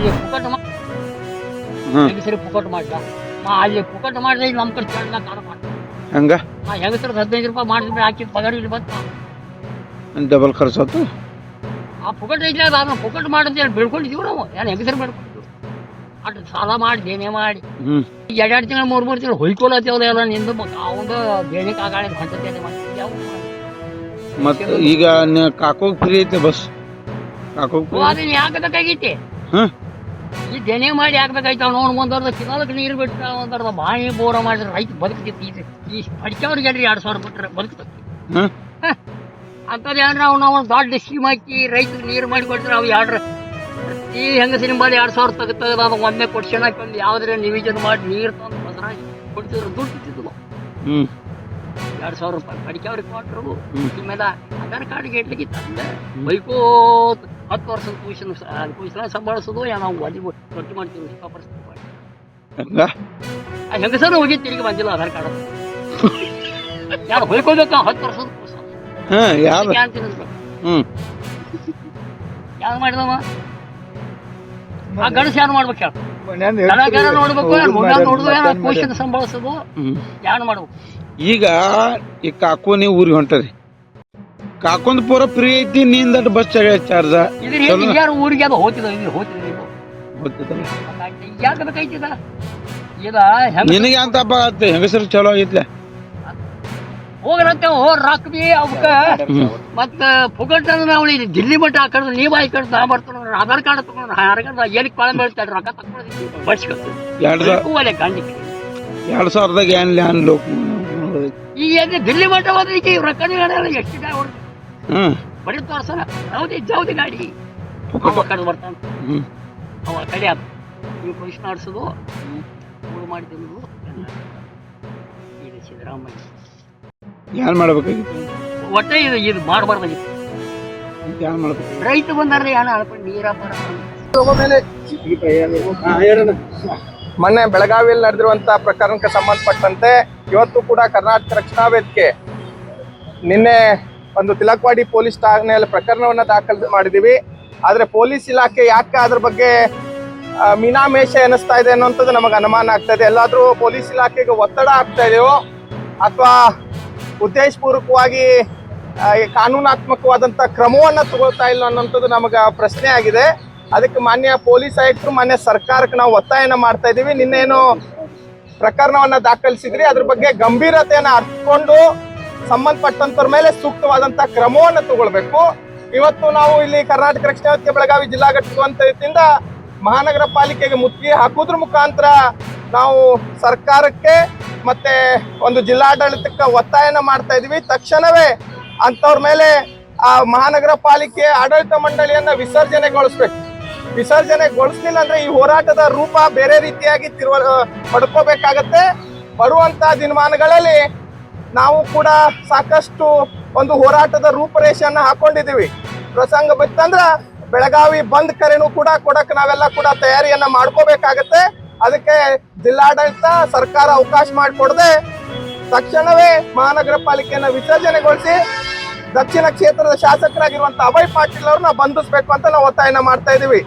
ಅಲ್ಲಿ ಪುಕಟ್ ಹೆಂಗಸರಿ ಪುಕಟ್ ಮಾಡ್ದ ಅಲ್ಲಿ ಪುಕಟ್ ಮಾಡಿದ್ರೆ ನಮ್ಮ ಕಡೆ ಚಂದ ಕಾಡ ಮಾಡ್ತಾರೆ ಹಂಗ ಹೆಂಗಸರು 15 ರೂಪಾಯಿ ಮಾಡಿದ್ರೆ ಹಾಕಿ ಪಗಾರ ಇಲ್ಲಿ ಬಂತ ಡಬಲ್ ಖರ್ಚು ಆಯ್ತು. ಆ ಪುಕಟ್ ಐತಿ ಅದನ್ನ ಪುಕಟ್ ಮಾಡಂತ ಬೆಳ್ಕೊಂಡಿದ್ದೀವಿ ನಾವು ಏನು ಹೆಂಗಸರು ಬೆಳ್ಕೊಂಡಿದ್ದೀವಿ ಅಟ್ ಸಾಲ ಮಾಡಿ ದೇಣೆ ಮಾಡಿ ಎರಡು ತಿಂಗಳು 3 ತಿಂಗಳು ಹೊಯ್ಕೊಳತ್ತೇವಲ್ಲ ಎಲ್ಲ ನಿಂದು ಅವಂದು ದೇಣಿಗೆ ಆಗಾಳೆ ಹೊಂಟತೆ ಮಾಡ್ತಿದ್ದೆ ಯಾವ ಮತ್ತ ಈಗ ಕಾಕೋಗ್ ಫ್ರೀ ಐತೆ ಬಸ್ ಕಾಕೋಗ್ ಅದನ್ನ ಯಾಕೆ ಬೇಕಾಗೈತಿ ಈ ದೆನೆ ಮಾಡಿ ಹಾಕ್ಬೇಕಾಯ್ತು ಅವ್ನು ನೋಡ್ ಮುಂದರ್ದ ಕಿನಾಲಕ್ಕೆ ನೀರು ಬಿಟ್ಟು ಒಂದರ್ದ ಬಾಯಿ ಬೋರ ಮಾಡಿದ್ರೆ ರೈತ ಬದುಕ್ತೈತಿ ಈ ಪಡಿಕೆವ್ರಿಗೆ ಹೇಳ್ರಿ 2,000 ಬಿಟ್ರೆ ಬದುಕ್ತೈತಿ ಅಂಥದ್ದು ಏನ್ರ ನಾವು ದೊಡ್ಡ ಸ್ಕೀಮ್ ಹಾಕಿ ರೈತರಿಗೆ ನೀರು ಮಾಡಿ ಕೊಡ್ತಾರೆ ಅವು ಎರಡು ಈ ಹೆಂಗಸಿನ ಬಾಡಿ 2,000 ತೆಗೆದು ಅದು ಒಮ್ಮೆ ಕೊಡ್ಸೋಣ ಹಾಕೊಂಡು ಯಾವ್ದಾರ ನಿವೇಜನ ಮಾಡಿ ನೀರು ತಂದು ಬಸರಾಗಿ ಕೊಡ್ತಿದ್ರು ದುಡ್ಡು ಇಟ್ಟಿದ್ದು 2,000 ರೂಪಾಯಿ ಪಡಿಕೆವ್ರಿಗೆ ಕೊಟ್ಟರು ಮೇಲೆ ಆಧಾರ್ ಕಾರ್ಡ್ಗೆ ಇಡ್ಲಿಕ್ಕೆ ತಂದೆ ಬೈಕೋತ್ 10 ವರ್ಷದ ಕೂಸನ ಸಂಭಾಳಿಸೋದು ನಾವು ಒಲಿ ರೊಟ್ಟಿ ಮಾಡ್ತೀವಿ ಪರಿಸ್ಥಿತಿ ಆ ಹೆಂಗಸರು ಹೋಗಿ ತಿರುಗಿ ಬಂದಿಲ್ಲ ಆಧಾರ್ ಕಾರ್ಡ್ ಯಾರು ಹೊಯ್ಕೋಬೇಕ 10 ವರ್ಷದ ಕೂಸ ಯಾರು ಮಾಡಿದವ ಆ ಗಣಸ ಯಾರು ಮಾಡ್ಬೇಕು ಹೇಳ ನೋಡ್ಬೇಕು ಕೂಸನ ಸಂಭಾಳಿಸೋದು ಯಾರು ಮಾಡ್ಬೇಕು ಈಗ ಈ ಕಾಕು ನೀವು ಊರಿಗೆ ಹೊಂಟರಿ ಕಾಕೊಂದ್ ಪೂರ ಫ್ರೀ ಐತಿ ನಿಂದ ಬಸ್ ಚಾರ್ಜ ಯಾರು ಊರಿಗೆ ಅದು ಹೋಗ್ತಿದ ಯಾಕೆ ಬೇಕಾಯ್ತಿದ ನಿನಗೆ ಅಂತ ಹಬ್ಬ ಆಗುತ್ತೆ ಹೆಂಗಸರು ಚಲೋ ಐತ್ಲೆ ಹೋಗ್ರತ್ತೆ ರಾಕ್ ಬಿ ಅವಕ್ಕ ಮತ್ತ ಪುಗಟ್ ನಾವು ದಿಲ್ಲಿ ಮಟ್ಟ ಆ ಕಡೆ ನೀವ್ ಆಯ್ ಕಡೆ ನಾ ಬರ್ತಾನ ಆಧಾರ್ ಕಾರ್ಡ್ ತಗೊಂಡು ಯಾರಿಗಾರ ಏನಕ್ಕೆ ಪಾಳೆ ಬೀಳ್ತಾರೆ ರೊಕ್ಕ ತಗೊಂಡು ಬಡ್ಸ್ಕೊತ 2,000ದಾಗ ಏನ್ಲಿ ಅನ್ಲೋಕ್ ಈಗ ದಿಲ್ಲಿ ಮಟ್ಟ ಹೋದ್ರೆ ಈಗ ರೊಕ್ಕನೇ ಎಷ್ಟು ಬರೀ ತೋರ್ಸಲ್ಲ ಜೌದಿ ಗಾಡಿ ಅವ ಕಡೆ ಬರ್ತಾನ ಅವ ಕಡೆ ನೀವು ಪೊಸಿಷನ್ ಆಡ್ಸೋದು ಊರು ಮಾಡಿ ತಿನ್ನೋದು ಇದು ಸಿದ್ದರಾಮಯ್ಯ ಏನ್ ಮಾಡ್ಬೇಕಾಗಿತ್ತು ಒಟ್ಟೆ ಇದು ಮಾಡಬಾರ್ದಾಗಿತ್ತು ಏನ್ ಮಾಡ್ಬೇಕು ರೈತ ಬಂದಾರ್ರಿ ಏನ ಅಳ್ಕೊಂಡು ನೀರಾಪರ ಮೊನ್ನೆ ಬೆಳಗಾವಿಯಲ್ಲಿ ನಡೆದಿರುವಂತ ಪ್ರಕರಣಕ್ಕೆ ಸಂಬಂಧಪಟ್ಟಂತೆ ಇವತ್ತು ಕೂಡ ಕರ್ನಾಟಕ ರಕ್ಷಣಾ ವೇದಿಕೆ ನಿನ್ನೆ ಒಂದು ತಿಲಕ್ವಾಡಿ ಪೊಲೀಸ್ ಠಾಣೆಯಲ್ಲಿ ಪ್ರಕರಣವನ್ನ ದಾಖಲು ಮಾಡಿದೀವಿ. ಆದ್ರೆ ಪೊಲೀಸ್ ಇಲಾಖೆ ಯಾಕೆ ಅದ್ರ ಬಗ್ಗೆ ಮೀನಾಮೇಷ ಎನಿಸ್ತಾ ಇದೆ ಅನ್ನುವಂಥದ್ದು ನಮಗೆ ಅನುಮಾನ ಆಗ್ತಾ ಇದೆ. ಎಲ್ಲಾದ್ರೂ ಪೊಲೀಸ್ ಇಲಾಖೆಗೆ ಒತ್ತಡ ಆಗ್ತಾ ಇದೆಯೋ ಅಥವಾ ಉದ್ದೇಶಪೂರ್ವಕವಾಗಿ ಕಾನೂನಾತ್ಮಕವಾದಂತ ಕ್ರಮವನ್ನ ತಗೊಳ್ತಾ ಇಲ್ಲ ಅನ್ನೋಂಥದ್ದು ನಮಗ ಪ್ರಶ್ನೆ ಆಗಿದೆ. ಅದಕ್ಕೆ ಮಾನ್ಯ ಪೊಲೀಸ್ ಆಯುಕ್ತರು ಮಾನ್ಯ ಸರ್ಕಾರಕ್ಕೆ ನಾವು ಒತ್ತಾಯನ ಮಾಡ್ತಾ ಇದೀವಿ. ನಿನ್ನೇನು ಪ್ರಕರಣವನ್ನ ದಾಖಲಿಸಿದ್ರಿ ಅದ್ರ ಬಗ್ಗೆ ಗಂಭೀರತೆಯನ್ನ ಅರ್ಥಕೊಂಡು ಸಂಬಂಧಪಟ್ಟಂತರ ಮೇಲೆ ಸೂಕ್ತವಾದಂತ ಕ್ರಮವನ್ನು ತಗೊಳ್ಬೇಕು. ಇವತ್ತು ನಾವು ಇಲ್ಲಿ ಕರ್ನಾಟಕ ರಕ್ಷಣಾ ವೇದಿಕೆ ಬೆಳಗಾವಿ ಜಿಲ್ಲಾ ಘಟಕದಿಂದ ಮಹಾನಗರ ಪಾಲಿಕೆಗೆ ಮುತ್ತಿಗೆ ಹಾಕುವುದ್ರ ಮುಖಾಂತರ ನಾವು ಸರ್ಕಾರಕ್ಕೆ ಮತ್ತೆ ಒಂದು ಜಿಲ್ಲಾಡಳಿತಕ್ಕೆ ಒತ್ತಾಯನ ಮಾಡ್ತಾ ಇದೀವಿ. ತಕ್ಷಣವೇ ಅಂತವ್ರ ಮೇಲೆ ಆ ಮಹಾನಗರ ಪಾಲಿಕೆ ಆಡಳಿತ ಮಂಡಳಿಯನ್ನ ವಿಸರ್ಜನೆಗೊಳಿಸ್ಬೇಕು. ವಿಸರ್ಜನೆಗೊಳಿಸ್ಲಿಲ್ಲ ಅಂದ್ರೆ ಈ ಹೋರಾಟದ ರೂಪ ಬೇರೆ ರೀತಿಯಾಗಿ ಪಡ್ಕೋಬೇಕಾಗತ್ತೆ. ಬರುವಂತ ದಿನಮಾನಗಳಲ್ಲಿ ನಾವು ಕೂಡ ಸಾಕಷ್ಟು ಒಂದು ಹೋರಾಟದ ರೂಪರೇಷೆಯನ್ನ ಹಾಕೊಂಡಿದೀವಿ. ಪ್ರಸಂಗ ಬಿತ್ತಂದ್ರ ಬೆಳಗಾವಿ ಬಂದ್ ಕರೆನೂ ಕೂಡ ಕೊಡಕ್ ನಾವೆಲ್ಲ ಕೂಡ ತಯಾರಿಯನ್ನ ಮಾಡ್ಕೋಬೇಕಾಗತ್ತೆ. ಅದಕ್ಕೆ ಜಿಲ್ಲಾಡಳಿತ ಸರ್ಕಾರ ಅವಕಾಶ ಮಾಡಿಕೊಡದೆ ತಕ್ಷಣವೇ ಮಹಾನಗರ ಪಾಲಿಕೆಯನ್ನ ವಿಸರ್ಜನೆಗೊಳಿಸಿ ದಕ್ಷಿಣ ಕ್ಷೇತ್ರದ ಶಾಸಕರಾಗಿರುವಂತ ಅಭಯ್ ಪಾಟೀಲ್ ಅವ್ರನ್ನ ಬಂಧಿಸ್ಬೇಕು ಅಂತ ನಾವು ಒತ್ತಾಯನ ಮಾಡ್ತಾ ಇದೀವಿ.